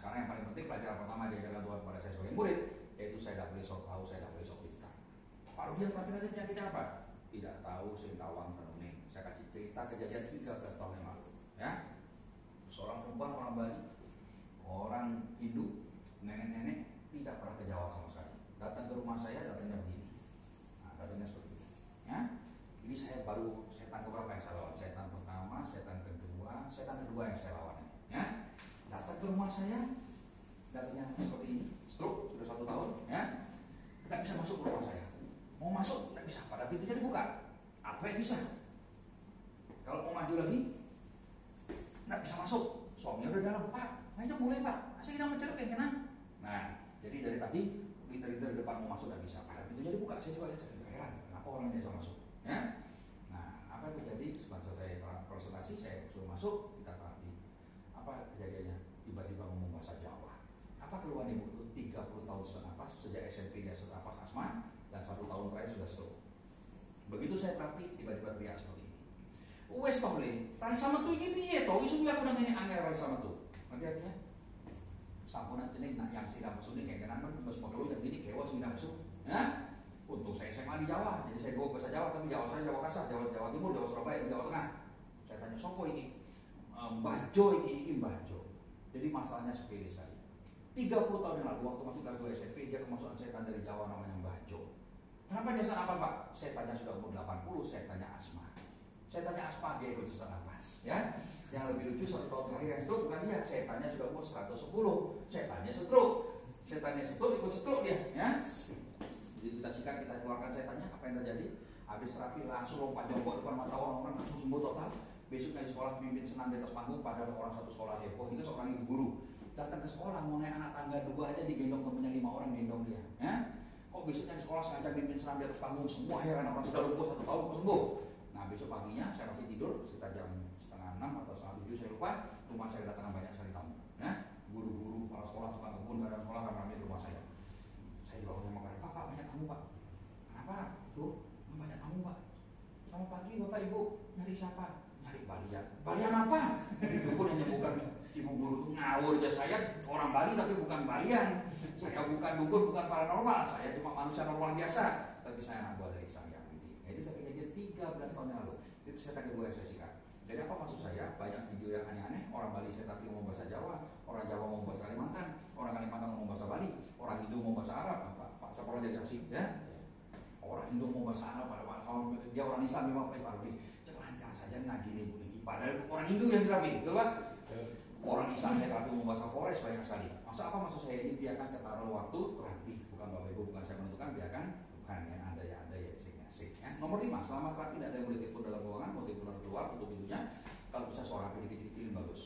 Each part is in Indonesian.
sekarang yang paling penting pelajaran pertama diajarkan Tuhan kepada saya sebagai murid, yaitu saya tidak boleh sok tahu, saya tidak boleh sok pintar. Pak Rudian tapi nanti penyakitnya apa? Tidak tahu, sing tawang tenuning. Saya kasih cerita kejadian 13 tahun yang lalu. Ya, seorang perempuan orang Bali, orang Hindu, nenek-nenek tidak pernah ke Jawa sama sekali. Datang ke rumah saya, datangnya begini. Nah, datangnya seperti ini. Ya, ini saya setan keberapa yang saya lawan? Setan pertama, setan kedua yang saya lawan. Ya, datang ke rumah saya, datangnya seperti ini, stroke sudah 1 tahun. Ya, tidak bisa masuk ke rumah saya. Mau masuk tidak bisa, pada pintunya dibuka. Atlet bisa. Kalau mau maju lagi, tidak bisa masuk. Suaminya udah dalam, Pak, ayo mulai Pak, asik kita menceruk yang kena. Nah, jadi dari tadi liter-liter di depan mau masuk tidak bisa, pada pintunya dibuka. Saya juga lihat, saya heran, kenapa orang ini bisa masuk? Ya, nah apa yang terjadi? Setelah selesai presentasi, saya suruh masuk, kita terapi. Apa kejadiannya? Tiba-tiba ngomong bahasa Jawa. Apa keluhan ibu itu? 30 tahun sesak napas, sejak SMP dia sesak napas asma, dan 1 tahun terakhir sudah stroke. Begitu saya terapi, tiba-tiba teriak seperti ini. Wes toh le, rasa metu iki piye to? Isu aku nang ngene angel rasa metu. Ngerti artinya? Sampunan jeneng nak yang sing nafsu ning kengenan men wis perlu yang ini kewa sing nafsu. Hah? Untung saya SMA di Jawa, jadi saya bawa bahasa Jawa, tapi Jawa saya Jawa kasar, Jawa Timur, Jawa Surabaya, Jawa Tengah. Saya tanya sopo ini? Mbah Jo iki Mbah Jo. Jadi masalahnya sepele sekali. 30 tahun yang lalu waktu masih kelas 2 SMP dia kemasukan setan dari Jawa namanya Mbah Jo. Kenapa dia sesak napas Pak? Setannya sudah umur 80, setannya asma. Saya tanya asma, dia ikut sesak napas. Ya, yang lebih lucu 1 tahun terakhir yang stroke bukan dia, setannya sudah umur 110, setannya stroke ikut stroke dia. Ya, jadi kita sikat, kita keluarkan setannya. Apa yang terjadi? Habis terapi langsung lompat jongkok depan mata orang-orang, langsung sembuh total. Besoknya di sekolah pemimpin senam di atas panggung, padahal orang satu sekolah heboh. Ini seorang ibu guru datang ke sekolah mau naik anak tangga 2 aja digendong temennya 5 orang gendong dia. Ya, kok besoknya di sekolah sengaja pimpin senam di atas panggung, semua heran orang sudah lumpuh 1 tahun kok sembuh. Nah besok paginya saya masih tidur sekitar jam 5:30 atau 6:30 saya lupa, rumah saya kedatangan banyak sekali tamu. Ya, guru-guru, kepala sekolah, tukang kebun, kadang sekolah ramai di rumah saya. Saya dibangun sama karya, Pak banyak tamu Pak. Kenapa? Tuh, banyak tamu Pak. Selamat pagi Bapak Ibu, nyari siapa? Nyari balian. Balian apa? Dukun hanya bukan ibu guru itu ngawur aja, saya orang Bali tapi bukan balian. Saya bukan dukun, bukan paranormal, saya cuma manusia normal biasa. Tapi saya anak buah dari Sang Hyang Widi. Itu saya kejadian 13 tahun yang lalu. Itu setan kedua yang saya sikat. Jadi apa maksud saya? Banyak video yang aneh-aneh. Orang Bali saya tapi ngomong bahasa Jawa, orang Jawa ngomong bahasa Kalimantan, orang Kalimantan ngomong bahasa Bali, orang Hindu ngomong bahasa Arab. Pak Saparwan jadi saksi ya. Orang Hindu ngomong bahasa Arab, pada dia orang Islam memang Pak Rudi. Lancar saja ngaji nih Bu Niki. Padahal orang Hindu yang terapi, betul Pak? Orang Islam yang terapi ngomong bahasa Forest banyak sekali. Maksud saya ini biarkan ketaruh waktu terapi, bukan Bapak Ibu, bukan saya menentukan, biarkan bukan yang ada ya asik ya. Nomor 5, selama terapi tidak ada yang boleh telepon dalam ruangan, mau telepon keluar tutup pintunya. Kalau bisa suara HP dikecil-kecilin bagus.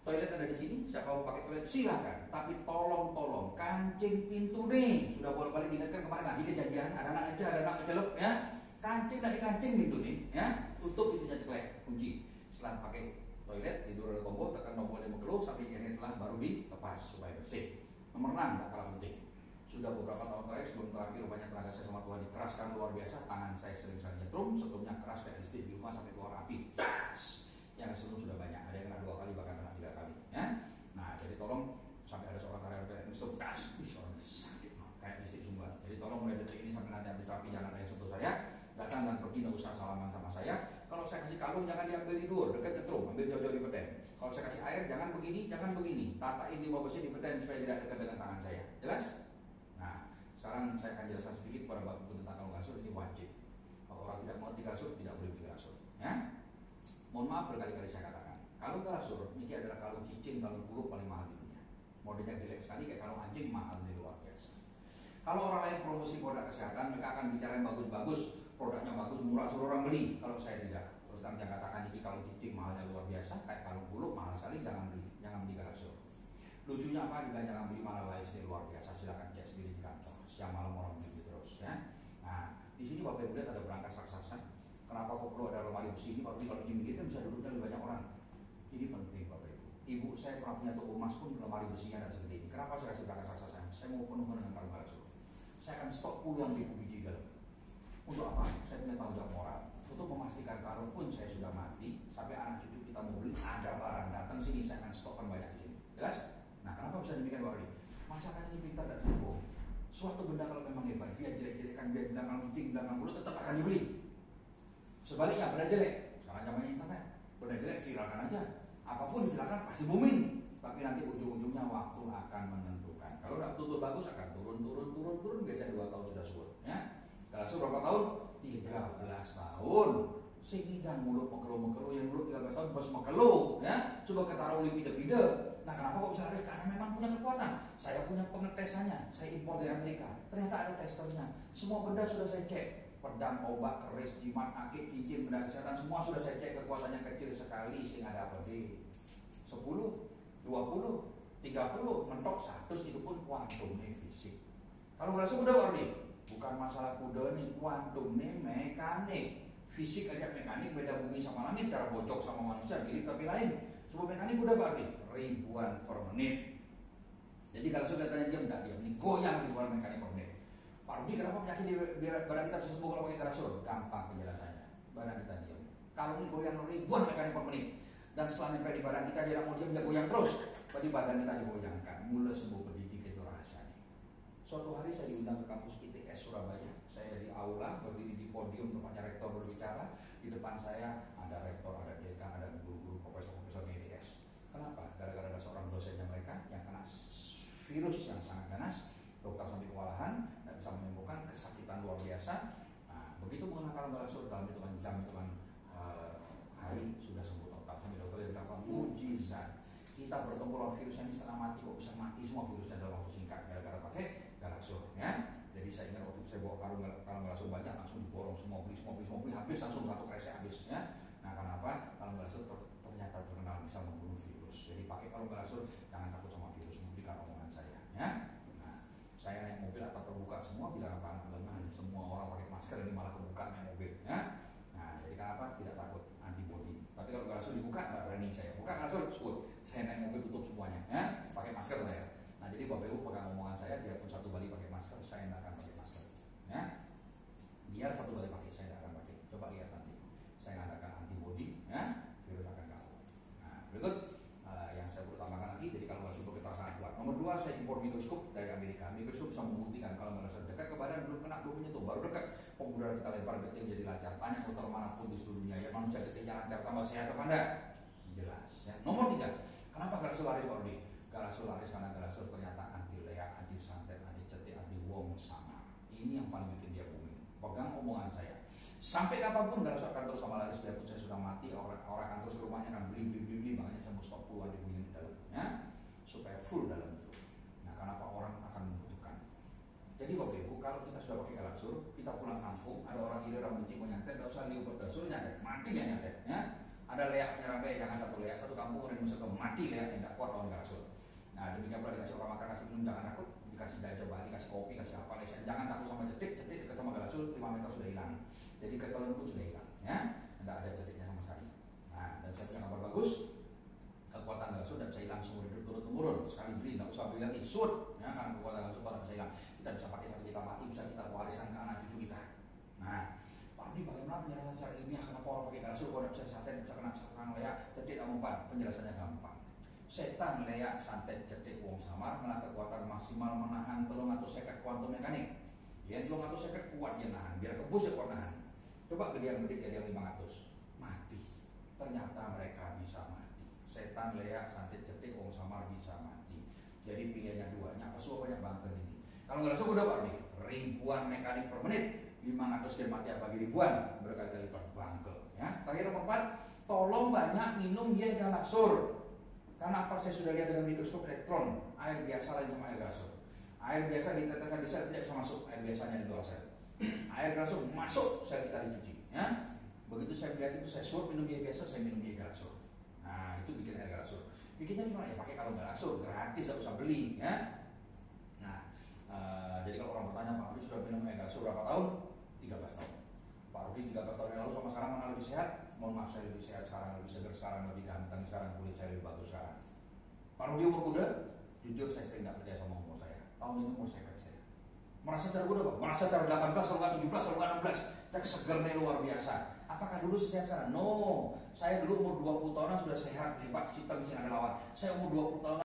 Toilet ada di sini, siapa mau pakai toilet silakan, tapi tolong kancing pintu nih. Sudah bolak-balik diingatkan kemarin lagi kejadian, ada anak ngecelep ya. Kancing dari kancing pintu nih ya, tutup pintunya ceklek, kunci. Setelah pakai toilet, tidur ada tombol, tekan tombol yang mengeluh sampai airnya telah baru dilepas supaya bersih. Nomor 6, tak kalah penting. Sudah beberapa tahun terakhir sebelum terakhir rupanya tenaga saya sama Tuhan dikeraskan luar biasa. Tangan saya sering sekali nyetrum, sebelumnya keras kayak listrik di rumah sampai keluar api. Das! Yang sebelum sudah banyak, ada yang kena 2 kali bahkan kena 3 kali. Ya? Nah, jadi tolong sampai ada seorang karyawan PLN itu das, orang sakit kayak listrik sumbat. Jadi tolong mulai detik ini sampai nanti habis terapi jangan ada yang sentuh saya. Datang dan pergi, tidak usah salaman sama saya. Kalau saya kasih kalung jangan diambil di dur, dekat ketrum, ambil jauh-jauh di peten. Kalau saya kasih air jangan begini. Tatain di bawah bersih di peten supaya tidak dekat dengan tangan saya. Jelas? Nah, sekarang saya akan jelaskan sedikit pada Bapak Ibu tentang kalung kasur ini wajib. Kalau orang tidak mengerti kasur tidak boleh beli kasur. Ya? Mohon maaf berkali-kali saya katakan. Kalung kasur ini adalah kalung cincin, kalung bulu paling mahal di dunia. Modelnya jelek sekali kayak kalung anjing, mahal di luar biasa. Kalau orang lain promosi produk kesehatan, mereka akan bicara yang bagus-bagus, produknya bagus, murah, suruh orang beli. Kalau saya tidak, terus terang saya katakan ini kalau cincin mahalnya luar biasa, kayak kalung bulu mahal sekali, jangan beli kasur. Lucunya apa? Jangan beli malah lain sendiri luar biasa. Silakan cek sendiri di kantor. Siang malam orang beli terus, ya. Nah, di sini Bapak Ibu lihat ada berangkas raksasa. Kenapa kok perlu ada lemari besi ini? Kalau dimikirkan bisa duduknya lebih banyak orang. Ini penting Bapak Ibu. Ibu saya pernah punya toko emas pun lemari besinya dan seperti ini. Kenapa saya kasih berangkas raksasa? Saya mau penuh dengan kalung kasur. Saya akan stok puluhan ribu biji dalam. Untuk apa? Saya punya tanggung jawab moral. Untuk memastikan kalaupun saya sudah mati, sampai anak cucu kita mau beli, ada barang datang sini, saya akan stokkan banyak di sini. Jelas? Nah, kenapa Kenapa bisa demikian Pak Rudi? Masakan ini pintar dan sombong. Suatu benda kalau memang hebat, dia jelek-jelekan, dia bilang penting, bilang mulut, tetap akan dibeli. Sebaliknya benda jelek, sekarang zamannya internet, benda jelek viralkan aja. Apapun diviralkan pasti booming. Tapi nanti ujung-ujungnya waktu akan menentukan. Kalau udah betul bagus akan turun. Biasanya 2 tahun sudah surut. Ya. Kalau berapa tahun? 13 tahun. Sehingga mulut mekelo yang mulut 13 tahun pas mekelo, ya. Coba ketaruh pide-pide. Nah, kenapa kok bisa laris? Karena memang punya kekuatan. Saya punya pengetesannya. Saya impor dari Amerika. Ternyata ada testernya. Semua benda sudah saya cek. Pedang, obat, keris, jimat, akik, cincin, benda kesehatan semua sudah saya cek kekuatannya kecil sekali sehingga ada apa deh? 10, 20, 30, mentok 100 itu pun kuantumnya fisik. Kalau nggak kuda Wardi, bukan masalah kuda nih, kuantumnya mekanik. Fisik aja mekanik, beda bumi sama langit, cara bocok sama manusia, diri tapi lain. Sebuah mekanik udah Wardi, ribuan per menit. Jadi kalau sudah tanya diam, enggak diam, ini goyang ribuan mekanik per menit. Pak Rudi, kenapa penyakit di badan kita bisa sembuh kalau pakai terasur? Gampang penjelasannya, badan kita diam. Kalau ini goyang ribuan mekanik per menit, dan setelah nempel di badan kita, dia mau diam, dia goyang terus. Berarti badan kita digoyangkan, mulai sembuh pendidik itu rahasianya. Suatu hari saya diundang ke kampus ITS Surabaya. Saya di aula, berdiri di podium tempatnya rektor berbicara. Di depan saya ada rektor, ada dekan, ada guru-guru, profesor-profesor ITS. Kenapa? Gara-gara ada seorang dosennya mereka yang kena virus yang sangat ganas, dokter sampai kewalahan, dan bisa menyembuhkan kesakitan luar biasa. Nah, begitu menggunakan langsung dalam hitungan jam, hitungan hari sudah sembuh total. Sampai dokter yang bilang mujizat. Kita bertemu lawan virus ini setengah mati, kok bisa mati semua virusnya dalam waktu singkat gara-gara pakai galaksur, ya. Jadi saya ingat waktu saya bawa karung galaksur banyak, langsung diborong semua beli habis, langsung satu kresek habis, ya. Nah, kenapa? Karung galaksur ternyata terkenal bisa membunuh virus. Jadi pakai karung galaksur, jangan takut sama virus, buktikan omongan saya, ya. Nah, saya naik mobil atap terbuka semua, bilang apa lengan, semua orang pakai masker, ini malah kebuka naik mobil, ya. Nah, jadi kenapa? Tidak takut, antibody. Tapi kalau galaksur dibuka, nggak berani saya. Buka galaksur, saya naik mobil tutup semuanya, ya. Pakai masker saya. Nah, jadi Bapak Ibu pegang omongan saya, biarpun satu kali pakai masker, saya tidak akan pakai masker, ya. Biar satu kali pakai, saya tidak akan pakai. Coba lihat nanti, saya mengadakan antibody, ya, virus akan kalah. Nah, berikut yang saya perlu tambahkan lagi. Jadi kalau galaksur kita sangat kuat. Nomor 2, saya impor mikroskop dari Amerika. Mikroskop bisa membuktikan kalau galaksur dekat ke badan belum kena, belum menyentuh, baru dekat pembuluh kita lempar getih jadi lancar. Tanya dokter manapun di seluruh dunia, ya manusia getihnya lancar tambah sehat apa enggak? Jelas, ya. Nomor 3, kenapa galaksur laris Pak Rudi? Galaksur laris karena galaksur ternyata anti lea, anti santet, anti cetik, anti wong sama. Ini yang paling bikin dia booming. Pegang omongan saya. Sampai kapanpun galaksur akan terus sama laris, biarpun saya sudah mati, orang akan terus ke rumahnya akan beli. Makanya saya mau stok puluhan ribu unit di dalamnya, supaya full dalam itu. Nah, kenapa orang akan membutuhkan? Jadi Bapak Ibu, kalau kita sudah pakai galaksur, kita pulang kampung, ada orang iri, orang benci, mau nyantet, tidak usah liu berdasur nyantet, mati ya nyantet, ya. Ada leak penyerang jangan satu leak, satu kampung orang musuh mati leak, tidak kuat lawan galaksur. Nah, demikian pula dikasih orang makan, kasih minum, jangan takut, dikasih dajah bali, kasih kopi, kasih apa, lesen, jangan takut sama cetik dekat sama galaksur 5 meter sudah hilang. Jadi ketelan pun sudah hilang, ya, tidak ada cetiknya sama sekali. Nah, dan saya punya kabar bagus, kekuatan galaksur tidak bisa hilang seumur hidup turun-temurun. Sekali beli, tidak usah beli lagi, ya, karena kekuatan galaksur tidak bisa hilang. Kita bisa pakai sampai kita mati, bisa kita wariskan ke anak cucu kita. Nah, Pak Rudi, bagaimana penjelasan secara ilmiah kenapa orang pakai galaksur kalau tidak bisa santet, bisa kena serang leak, cetik, dan mempan? Penjelasannya gampang. Setan, leak, santet, cetik, wong samar kena kekuatan maksimal menahan telung atau seket kuantum mekanik. Ya, telung atau seket kuat dia nahan, biar kebus ya kuat nahan. Coba ke dia bedik jadi yang 500, mati. Ternyata mereka bisa mati. Setan, leak, santet, cetik, wong samar bisa mati. Jadi pilihannya 2, apa suah banyak banget ini. Kalau nggak sudah Pak nih, ribuan mekanik per menit, 500 kali mati bagi ribuan, berkali-kali lipat bangkel. Ya. Terakhir nomor 4, tolong banyak minum ya galaksur. Karena apa? Saya sudah lihat dengan mikroskop elektron, air biasa lain sama air galaksur. Air biasa ditetekan di sel tidak bisa masuk, air biasanya di luar sel. Air galaksur masuk, sel kita dicuci. Ya. Begitu saya lihat itu, saya suruh minum ya biasa, saya minum ya galaksur. Nah, itu bikin air galaksur. Bikinnya gimana? Ya pakai kalung galaksur, gratis, tidak usah beli. Ya. Nah, jadi kalau orang bertanya, Pak Rudi sudah minum air galaksur berapa tahun? 13 tahun. Pak Rudi 13 tahun yang lalu sama sekarang mana lebih sehat? Mohon maaf, saya lebih sehat sekarang, lebih segar sekarang, lebih ganteng sekarang, kulit saya lebih bagus sekarang. Pak Rudi umur muda? Jujur saya sering tidak percaya sama umur saya. Tahun ini umur saya saya. Merasa cara muda Pak? Merasa cara 18, kalau nggak 17, kalau nggak 16. Saya segernya luar biasa. Apakah dulu sehat sekarang? No. Saya dulu umur 20 tahunan sudah sehat, hebat, cipta, mesti ada lawan. Saya umur 20 tahun